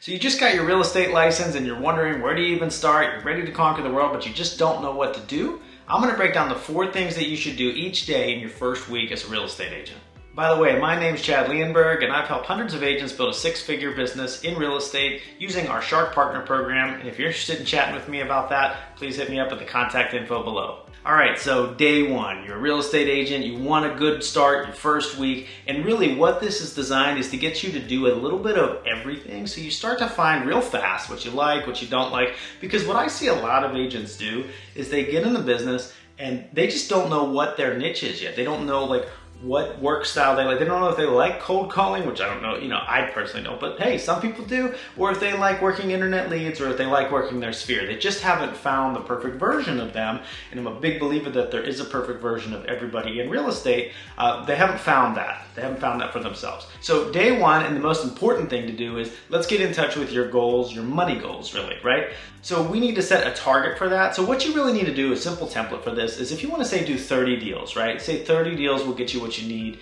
So you just got your real estate license and you're wondering where do you even start? You're ready to conquer the world, but you just don't know what to do? I'm gonna break down the 4 things that you should do each day in your first week as a real estate agent. By the way, my name's Chad Leonberg and I've helped hundreds of agents build a 6-figure business in real estate using our Shark Partner program. And if you're interested in chatting with me about that, please hit me up at the contact info below. All right, so day 1, you're a real estate agent, you want a good start your first week, and really what this is designed is to get you to do a little bit of everything so you start to find real fast what you like, what you don't like, because what I see a lot of agents do is they get in the business and they just don't know what their niche is yet. They don't know like what work style they like. They don't know if they like cold calling, which I don't know, I personally don't, but hey, some people do, or if they like working internet leads, or if they like working their sphere. They just haven't found the perfect version of them, and I'm a big believer that there is a perfect version of everybody in real estate. They haven't found that. They haven't found that for themselves. So day 1, and the most important thing to do is, let's get in touch with your goals, your money goals really, right? So we need to set a target for that. So what you really need to do, a simple template for this, is if you want to say do 30 deals, right? Say 30 deals will get you what you need.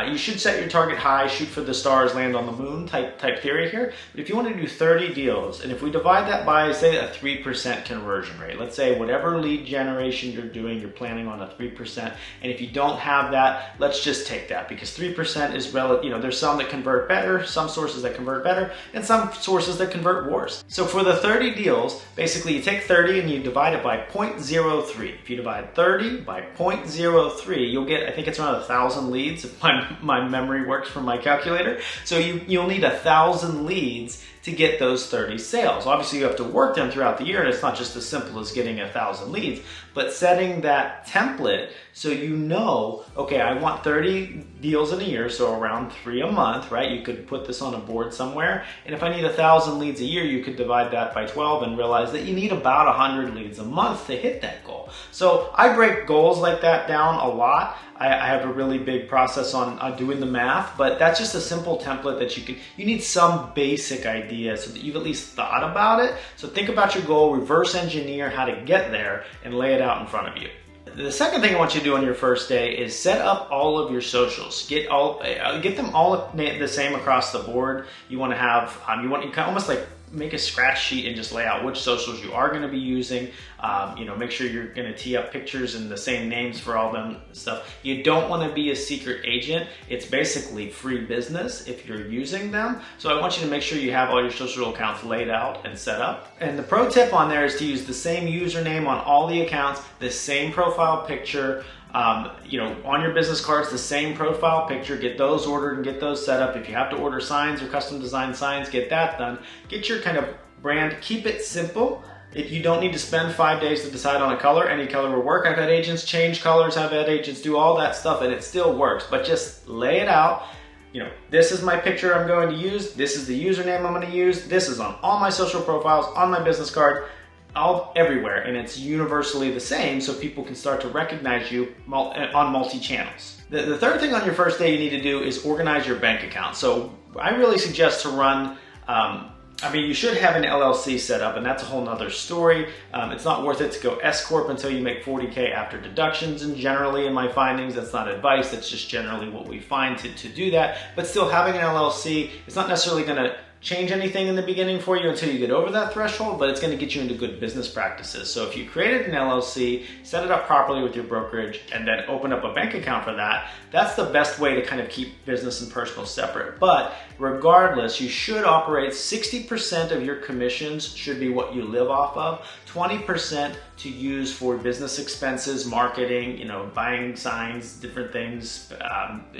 You should set your target high, shoot for the stars, land on the moon type theory here. But if you want to do 30 deals, and if we divide that by, say, a 3% conversion rate, let's say whatever lead generation you're doing, you're planning on a 3%. And if you don't have that, let's just take that, because 3% is relative. There's some that convert better, some sources that convert better, and some sources that convert worse. So for the 30 deals, basically you take 30 and you divide it by 0.03. If you divide 30 by 0.03, you'll get, I think it's around 1,000 leads, if my memory works from my calculator. So you'll need 1,000 leads to get those 30 sales. Obviously you have to work them throughout the year, and it's not just as simple as getting 1,000 leads, but setting that template so you know, okay, I want 30 deals in a year, so around 3 a month, right? You could put this on a board somewhere, and if I need 1,000 leads a year, you could divide that by 12 and realize that you need about 100 leads a month to hit that goal. So I break goals like that down a lot. I have a really big process on doing the math, but that's just a simple template that you need some basic idea so that you've at least thought about it. So think about your goal, reverse engineer how to get there, and lay it out in front of you. The second thing I want you to do on your first day is set up all of your socials. Get them all the same across the board. You want to have, you can almost like make a scratch sheet and just lay out which socials you are going to be using. Make sure you're going to tee up pictures and the same names for all them stuff. You don't want to be a secret agent. It's basically free business if you're using them. So I want you to make sure you have all your social accounts laid out and set up. And the pro tip on there is to use the same username on all the accounts, the same profile picture. On your business cards, the same profile picture. Get those ordered and get those set up. If you have to order signs or custom design signs, get that done. Get your kind of brand, keep it simple. If you don't need to spend 5 days to decide on a color, any color will work. I've had agents change colors, I've had agents do all that stuff, and it still works, but just lay it out. This is my picture I'm going to use, this is the username I'm going to use, this is on all my social profiles, on my business card, everywhere, and it's universally the same so people can start to recognize you on multi-channels. The third thing on your first day you need to do is organize your bank account. So I really suggest to run, you should have an LLC set up, and that's a whole nother story. It's not worth it to go S-Corp until you make 40K after deductions, and generally in my findings, that's not advice, that's just generally what we find to do that. But still, having an LLC, it's not necessarily gonna change anything in the beginning for you until you get over that threshold, but it's going to get you into good business practices. So if you created an LLC, set it up properly with your brokerage, and then open up a bank account for that, that's the best way to kind of keep business and personal separate. But regardless, you should operate 60% of your commissions should be what you live off of, 20% to use for business expenses, marketing, buying signs, different things,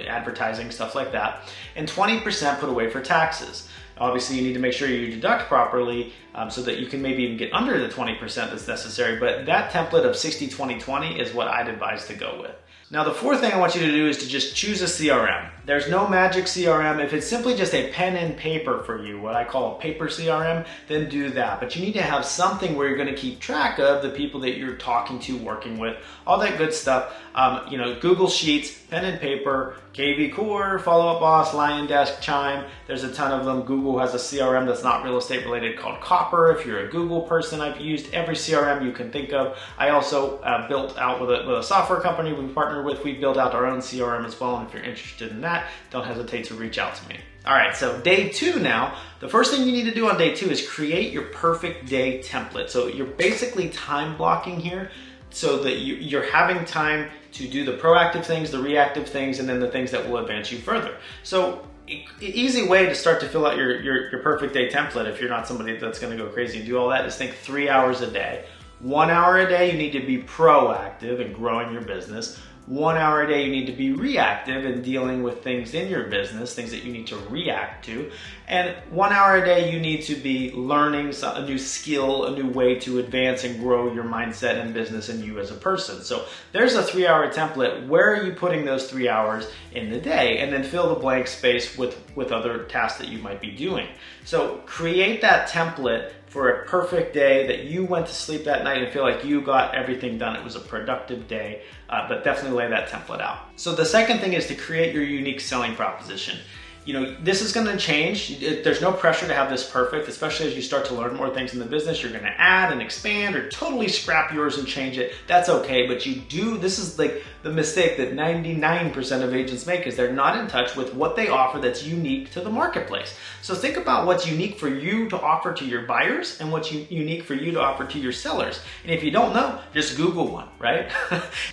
advertising, stuff like that, and 20% put away for taxes. Obviously, you need to make sure you deduct properly so that you can maybe even get under the 20% that's necessary. But that template of 60-20-20 is what I'd advise to go with. Now, the fourth thing I want you to do is to just choose a CRM. There's no magic CRM. If it's simply just a pen and paper for you, what I call a paper CRM, then do that. But you need to have something where you're going to keep track of the people that you're talking to, working with, all that good stuff. Google Sheets, pen and paper, KV Core, Follow Up Boss, Lion Desk, Chime. There's a ton of them. Google has a CRM that's not real estate related called Copper. If you're a Google person, I've used every CRM you can think of. I also built out with a software company we partner with. We built out our own CRM as well, and if you're interested in that, that, don't hesitate to reach out to me. All right, so day 2 now, the first thing you need to do on day 2 is create your perfect day template. So you're basically time blocking here so that you're having time to do the proactive things, the reactive things, and then the things that will advance you further. So easy way to start to fill out your perfect day template, if you're not somebody that's gonna go crazy and do all that, is think 3 hours a day. 1 hour a day, you need to be proactive in growing your business. 1 hour a day, you need to be reactive in dealing with things in your business, things that you need to react to. And 1 hour a day, you need to be learning a new skill, a new way to advance and grow your mindset and business and you as a person. So there's a 3 hour template. Where are you putting those 3 hours in the day? And then fill the blank space with other tasks that you might be doing. So create that template for a perfect day that you went to sleep that night and feel like you got everything done. It was a productive day, but definitely lay that template out. So the second thing is to create your unique selling proposition. You know, this is gonna change. There's no pressure to have this perfect, especially as you start to learn more things in the business. You're gonna add and expand or totally scrap yours and change it. That's okay, but this is like the mistake that 99% of agents make, is they're not in touch with what they offer that's unique to the marketplace. So think about what's unique for you to offer to your buyers and what's unique for you to offer to your sellers. And if you don't know, just Google one, right?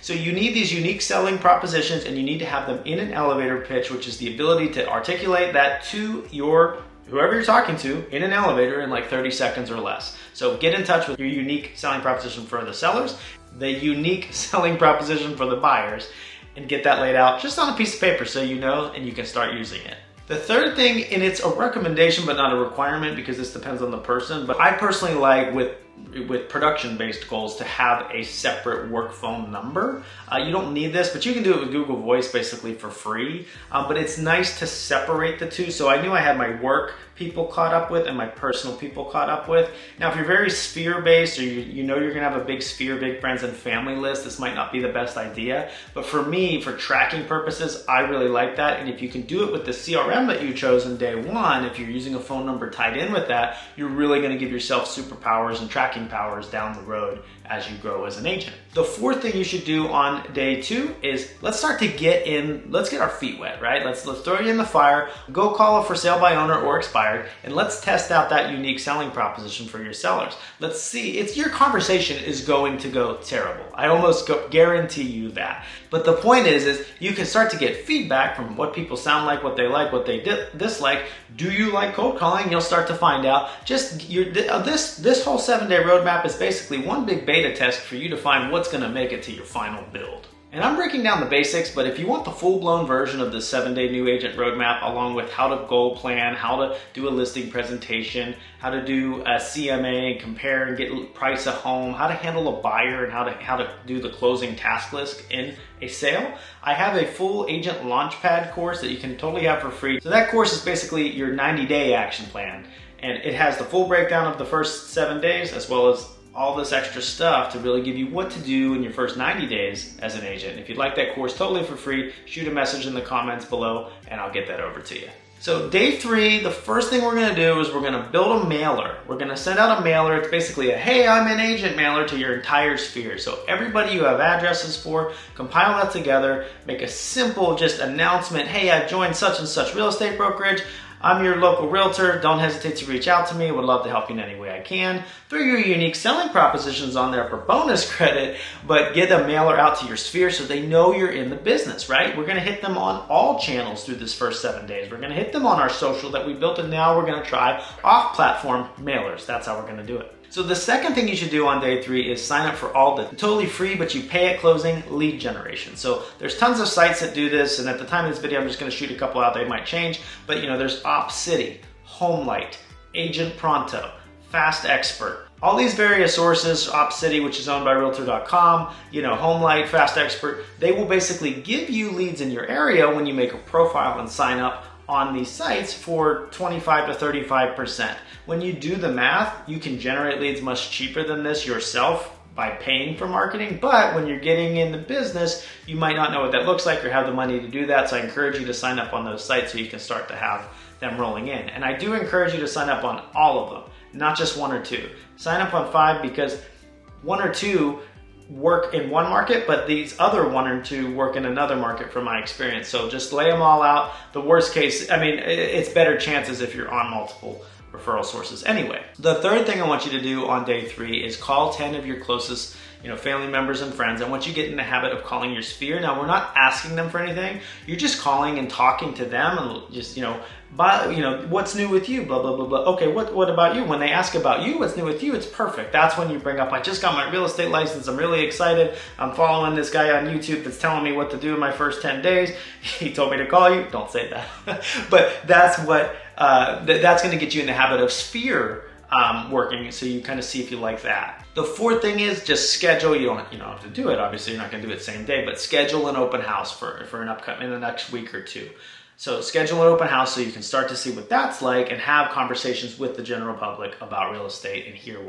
So you need these unique selling propositions, and you need to have them in an elevator pitch, which is the ability to articulate that to whoever you're talking to in an elevator in like 30 seconds or less. So get in touch with your unique selling proposition for the sellers, the unique selling proposition for the buyers, and get that laid out just on a piece of paper so you know and you can start using it. The third thing, and it's a recommendation but not a requirement because this depends on the person, but I personally like with production-based goals to have a separate work phone number. You don't need this, but you can do it with Google Voice basically for free. But it's nice to separate the two. So I knew I had my work people caught up with and my personal people caught up with. Now, if you're very sphere-based, or you know you're gonna have a big sphere, big friends and family list, this might not be the best idea. But for me, for tracking purposes, I really like that. And if you can do it with the CRM that you chose in day 1, if you're using a phone number tied in with that, you're really gonna give yourself superpowers and tracking powers down the road as you grow as an agent. The fourth thing you should do on day 2 is let's get our feet wet, right? Let's throw you in the fire, go call a for sale by owner or expired, and let's test out that unique selling proposition for your sellers. Let's see, your conversation is going to go terrible. I almost guarantee you that. But the point is you can start to get feedback from what people sound like, what they dislike. Do you like cold calling? You'll start to find out. This whole 7-day roadmap is basically one big beta test for you to find what's gonna make it to your final build. And I'm breaking down the basics, but if you want the full-blown version of the 7-day new agent roadmap, along with how to goal plan, how to do a listing presentation, how to do a CMA, compare and get price a home, how to handle a buyer, and how to do the closing task list in a sale, I have a full agent launchpad course that you can totally have for free. So that course is basically your 90-day action plan. And it has the full breakdown of the first 7 days, as well as all this extra stuff to really give you what to do in your first 90 days as an agent. If you'd like that course totally for free, shoot a message in the comments below and I'll get that over to you. So day 3, the first thing we're gonna do is we're gonna build a mailer. We're gonna send out a mailer. It's basically a, hey, I'm an agent mailer to your entire sphere. So everybody you have addresses for, compile that together, make a simple just announcement, hey, I joined such and such real estate brokerage. I'm your local realtor. Don't hesitate to reach out to me. Would love to help you in any way I can. Throw your unique selling propositions on there for bonus credit, but get a mailer out to your sphere so they know you're in the business, right? We're gonna hit them on all channels through this first 7 days. We're gonna hit them on our social that we built, and now we're gonna try off-platform mailers. That's how we're gonna do it. So the second thing you should do on day 3 is sign up for all the totally free, but you pay at closing lead generation. So there's tons of sites that do this, and at the time of this video, I'm just gonna shoot a couple out. They might change, but there's OpCity, HomeLight, Agent Pronto, Fast Expert, all these various sources, OpCity, which is owned by Realtor.com, HomeLight, Fast Expert, they will basically give you leads in your area when you make a profile and sign up on these sites for 25 to 35%. When you do the math, you can generate leads much cheaper than this yourself by paying for marketing, but when you're getting in the business, you might not know what that looks like or have the money to do that, so I encourage you to sign up on those sites so you can start to have them rolling in. And I do encourage you to sign up on all of them, not just 1 or 2. Sign up on 5 because 1 or 2, work in one market, but these other 1 or 2 work in another market from my experience. So just lay them all out. The worst case, I mean, it's better chances if you're on multiple referral sources anyway. The third thing I want you to do on day 3 is call 10 of your closest family members and friends. I want you to get in the habit of calling your sphere. Now, we're not asking them for anything. You're just calling and talking to them and just, what's new with you, blah, blah, blah, blah. Okay, what about you? When they ask about you, what's new with you, it's perfect. That's when you bring up, I just got my real estate license. I'm really excited. I'm following this guy on YouTube that's telling me what to do in my first 10 days. He told me to call you. Don't say that. But that's what, that's going to get you in the habit of sphere working, so you kind of see if you like that. The fourth thing is just schedule. You don't have to do it. Obviously, you're not going to do it same day, but schedule an open house for an upcoming in the next week or 2. So schedule an open house so you can start to see what that's like and have conversations with the general public about real estate and hear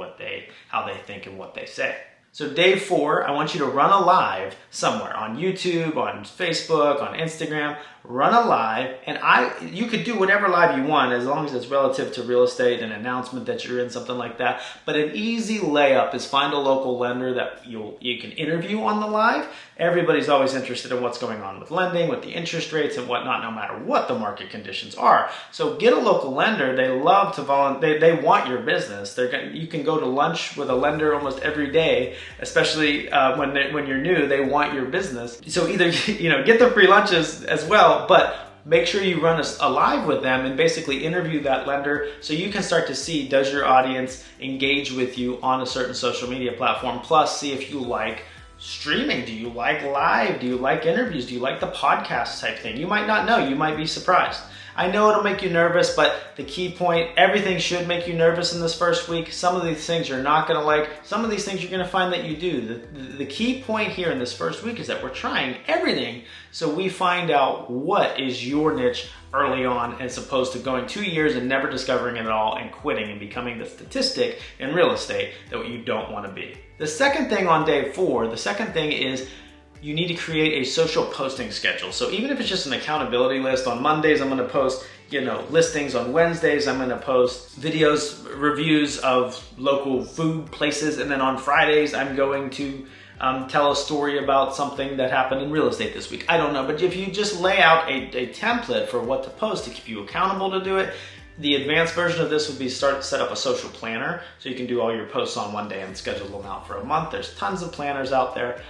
how they think and what they say. So day 4, I want you to run a live somewhere on YouTube, on Facebook, on Instagram. Run a live, and you could do whatever live you want as long as it's relative to real estate, an announcement that you're in, something like that. But an easy layup is find a local lender that you can interview on the live. Everybody's always interested in what's going on with lending, with the interest rates and whatnot, no matter what the market conditions are. So get a local lender. They love to volunteer. They want your business. You can go to lunch with a lender almost every day, especially when you're new. They want your business. So either get the free lunches as well, but make sure you run a live with them and basically interview that lender so you can start to see, does your audience engage with you on a certain social media platform, plus see if you like streaming. Do you like live? Do you like interviews? Do you like the podcast type thing? You might not know. You might be surprised. I know it'll make you nervous, but the key point, everything should make you nervous in this first week. Some of these things you're not going to like. Some of these things you're going to find that you do. The key point here in this first week is that we're trying everything so we find out what is your niche early on, as opposed to going 2 years and never discovering it at all and quitting and becoming the statistic in real estate that you don't want to be. The second thing on day 4, the second thing is you need to create a social posting schedule. So even if it's just an accountability list, on Mondays I'm going to post, listings. On Wednesdays I'm going to post videos, reviews of local food places, and then on Fridays I'm going to tell a story about something that happened in real estate this week. I don't know, but if you just lay out a template for what to post to keep you accountable to do it. The advanced version of this would be set up a social planner so you can do all your posts on one day and schedule them out for a month. There's tons of planners out there.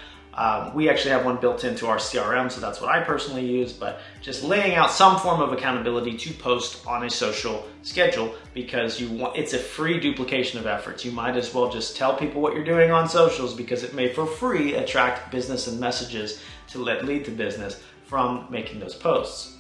We actually have one built into our CRM, so that's what I personally use, but just laying out some form of accountability to post on a social schedule, because it's a free duplication of efforts. You might as well just tell people what you're doing on socials, because it may for free attract business and messages to lead to business from making those posts.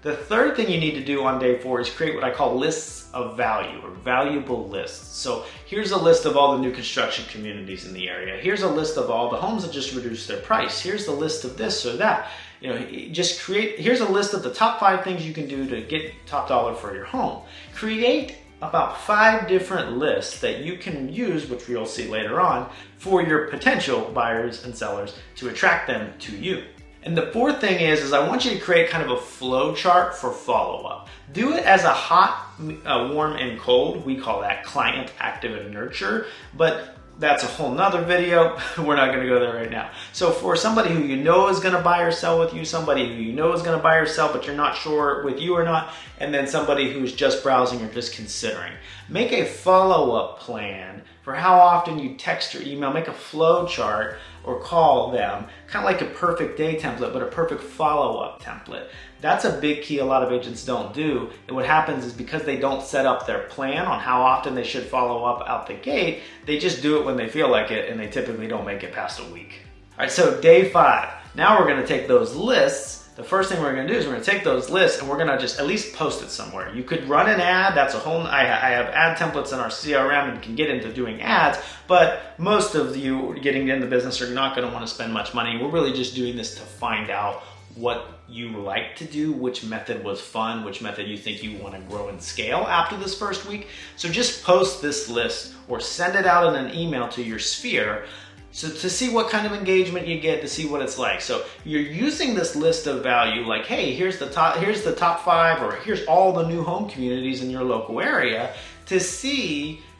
The third thing you need to do on day 4 is create what I call lists of value, or valuable lists. So here's a list of all the new construction communities in the area. Here's a list of all the homes that just reduced their price. Here's the list of this or that. Here's a list of the top 5 things you can do to get top dollar for your home. Create about 5 different lists that you can use, which we'll see later on, for your potential buyers and sellers to attract them to you. And the fourth thing is I want you to create kind of a flow chart for follow-up. Do it as a hot, warm, and cold. We call that client active and nurture, but that's a whole nother video. We're not gonna go there right now. So for somebody who you know is gonna buy or sell with you, somebody who you know is gonna buy or sell but you're not sure with you or not, and then somebody who's just browsing or just considering, make a follow-up plan for how often you text or email. Make a flow chart or call them, kind of like a perfect day template, but a perfect follow-up template. That's a big key a lot of agents don't do. And what happens is, because they don't set up their plan on how often they should follow up out the gate, they just do it when they feel like it, and they typically don't make it past a week. All right, so day 5. Now we're gonna take those lists. The first thing we're gonna do is we're gonna take those lists and we're gonna just at least post it somewhere. You could run an ad. That's a whole, I have ad templates in our CRM and can get into doing ads, but most of you getting into business are not gonna wanna spend much money. We're really just doing this to find out what you like to do, which method was fun, which method you think you wanna grow and scale after this first week. So just post this list or send it out in an email to your sphere, so to see what kind of engagement you get, to see what it's like. So you're using this list of value, like, hey, here's the top 5, or here's all the new home communities in your local area, to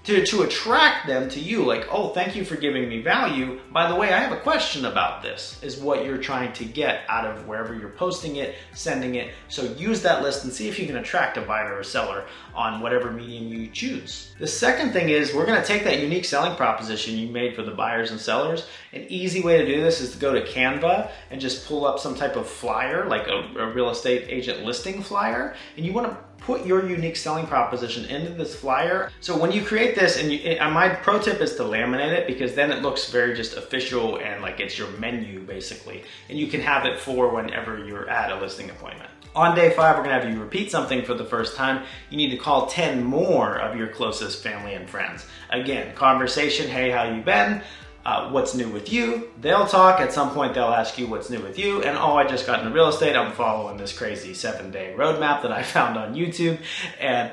to attract them to you, like, oh, thank you for giving me value. By the way, I have a question about this, is what you're trying to get out of wherever you're posting it, sending it. So use that list and see if you can attract a buyer or seller on whatever medium you choose. The second thing is we're gonna take that unique selling proposition you made for the buyers and sellers. An easy way to do this is to go to Canva and just pull up some type of flyer, like a real estate agent listing flyer, and you wanna put your unique selling proposition into this flyer. So when you create this, and my pro tip is to laminate it, because then it looks very just official and like it's your menu basically. And you can have it for whenever you're at a listing appointment. On day 5, we're gonna have you repeat something for the first time. You need to call 10 more of your closest family and friends. Again, conversation, hey, how you been? What's new with you? They'll talk. At some point, they'll ask you what's new with you. And oh, I just got into real estate. I'm following this crazy 7-day roadmap that I found on YouTube. And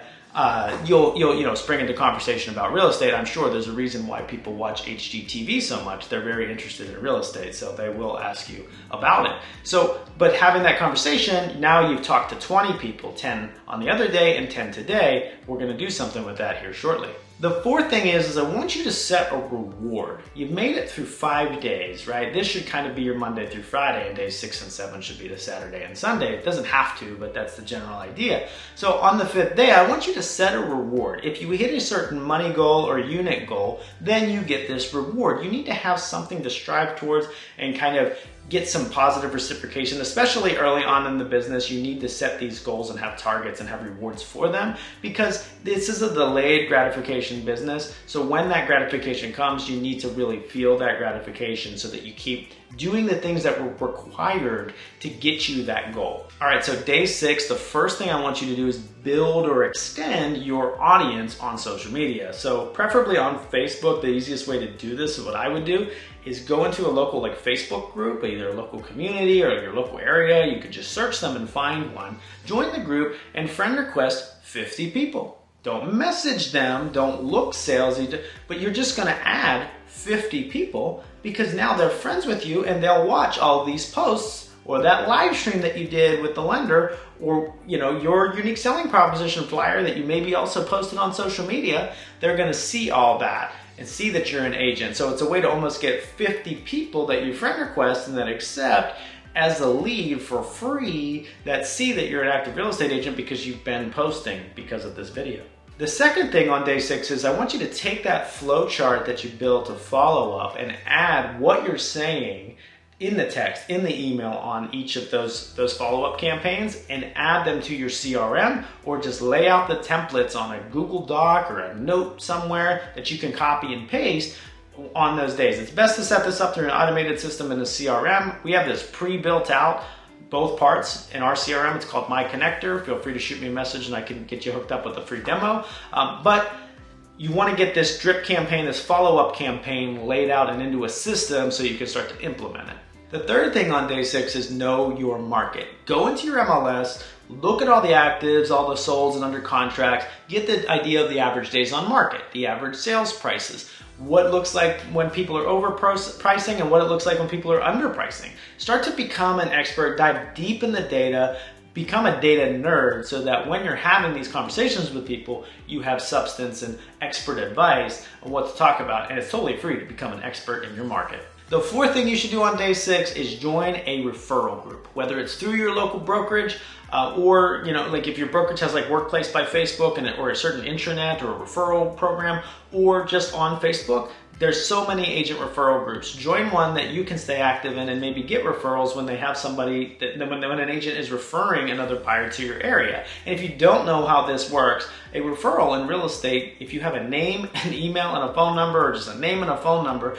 you'll spring into conversation about real estate. I'm sure there's a reason why people watch HGTV so much. They're very interested in real estate, so they will ask you about it. So, but having that conversation, now you've talked to 20 people, 10 on the other day and 10 today. We're gonna do something with that here shortly. The fourth thing is I want you to set a reward. You've made it through 5 days, right? This should kind of be your Monday through Friday, and days 6 and 7 should be the Saturday and Sunday. It doesn't have to, but that's the general idea. So on the 5th day, I want you to set a reward. If you hit a certain money goal or unit goal, then you get this reward. You need to have something to strive towards and kind of get some positive reciprocation, especially early on in the business. You need to set these goals and have targets and have rewards for them, because this is a delayed gratification business. So when that gratification comes, you need to really feel that gratification so that you keep doing the things that were required to get you that goal. All right, so day 6, the first thing I want you to do is build or extend your audience on social media. So preferably on Facebook. The easiest way to do this, what I would do, is go into a local Facebook group, either a local community or your local area. You could just search them and find one, join the group, and friend request 50 people. Don't message them, don't look salesy, but you're just gonna add 50 people, because now they're friends with you and they'll watch all these posts or that live stream that you did with the lender, or your unique selling proposition flyer that you maybe also posted on social media. They're gonna see all that and see that you're an agent. So it's a way to almost get 50 people that you friend request and that accept as a lead for free, that see that you're an active real estate agent because you've been posting because of this video. The second thing on day 6 is I want you to take that flow chart that you built to follow up and add what you're saying in the text, in the email on each of those follow-up campaigns, and add them to your CRM, or just lay out the templates on a Google Doc or a note somewhere that you can copy and paste on those days. It's best to set this up through an automated system in the CRM. We have this pre-built out, both parts in our CRM. It's called My Connector. Feel free to shoot me a message and I can get you hooked up with a free demo. But you want to get this drip campaign, this follow-up campaign laid out and into a system so you can start to implement it. The third thing on day 6 is know your market. Go into your MLS, look at all the actives, all the solds and under contracts, get the idea of the average days on market, the average sales prices, what it looks like when people are overpricing and what it looks like when people are underpricing. Start to become an expert, dive deep in the data, become a data nerd, so that when you're having these conversations with people, you have substance and expert advice on what to talk about, and it's totally free to become an expert in your market. The fourth thing you should do on day 6 is join a referral group, whether it's through your local brokerage or like if your brokerage has like Workplace by Facebook or a certain intranet or a referral program, or just on Facebook. There's so many agent referral groups. Join one that you can stay active in and maybe get referrals when they have somebody, when an agent is referring another buyer to your area. And if you don't know how this works, a referral in real estate, if you have a name, an email, and a phone number, or just a name and a phone number,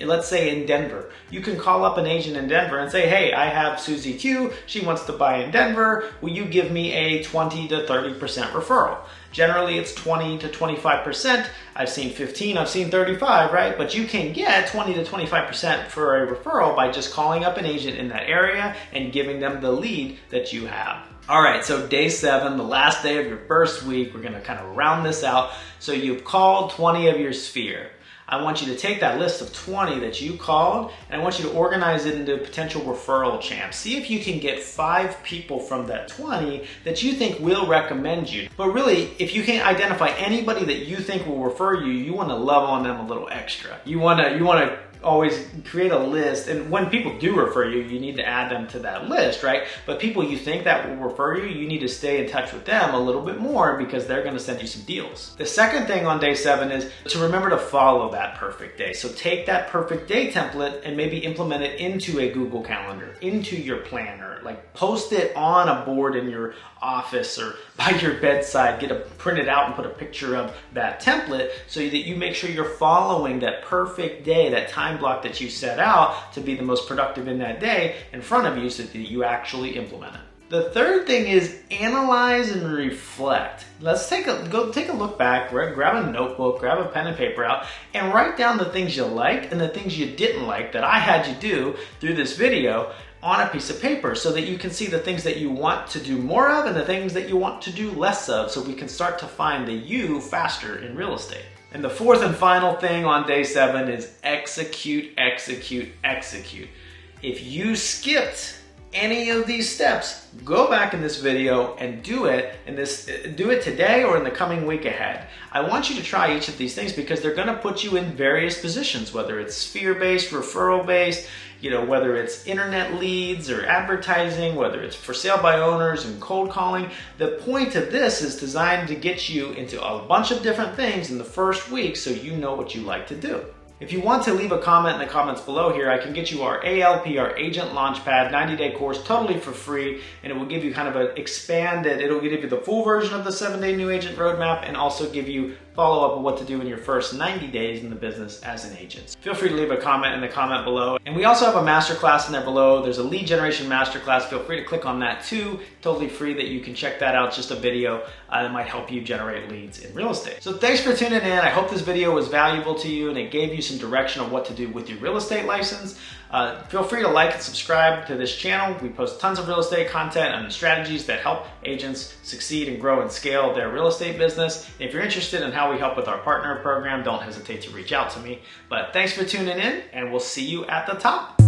let's say in Denver, you can call up an agent in Denver and say, hey, I have Susie Q, she wants to buy in Denver, will you give me a 20 to 30% referral? Generally it's 20 to 25%, I've seen 15, I've seen 35, right? But you can get 20 to 25% for a referral by just calling up an agent in that area and giving them the lead that you have. All right, so day 7, the last day of your first week, we're gonna kind of round this out. So you've called 20 of your sphere. I want you to take that list of 20 that you called, and I want you to organize it into potential referral champs. See if you can get 5 people from that 20 that you think will recommend you. But really, if you can identify anybody that you think will refer you, you want to love on them a little extra. You want to always create a list, and when people do refer you, you need to add them to that list, right? But people you think that will refer you, you need to stay in touch with them a little bit more because they're going to send you some deals. The second thing on day 7 is to remember to follow that perfect day. So take that perfect day template and maybe implement it into a Google Calendar, into your planner, like post it on a board in your office or by your bedside, print it out and put a picture of that template so that you make sure you're following that perfect day, that time block that you set out to be the most productive in that day in front of you so that you actually implement it. The third thing is analyze and reflect. Let's take a look back, grab a notebook, grab a pen and paper out, and write down the things you liked and the things you didn't like that I had you do through this video on a piece of paper so that you can see the things that you want to do more of and the things that you want to do less of, so we can start to find the you faster in real estate. And the fourth and final thing on day 7 is execute, execute, execute. If you skipped any of these steps, go back in this video and do it today or in the coming week ahead. I want you to try each of these things because they're going to put you in various positions, whether it's sphere-based, referral-based, whether it's internet leads or advertising, whether it's for sale by owners and cold calling. The point of this is designed to get you into a bunch of different things in the first week so you know what you like to do. If you want to leave a comment in the comments below here, I can get you our ALP, our Agent Launchpad 90-day course totally for free, and it will give you kind of an expanded, it'll give you the full version of the 7-day new agent roadmap and also give you follow-up of what to do in your first 90 days in the business as an agent. Feel free to leave a comment in the comment below. And we also have a masterclass in there below. There's a lead generation masterclass. Feel free to click on that too. Totally free that you can check that out. It's just a video that might help you generate leads in real estate. So thanks for tuning in. I hope this video was valuable to you and it gave you some direction of what to do with your real estate license. Feel free to like and subscribe to this channel. We post tons of real estate content and strategies that help agents succeed and grow and scale their real estate business. If you're interested in how we help with our partner program, don't hesitate to reach out to me. But thanks for tuning in, and we'll see you at the top.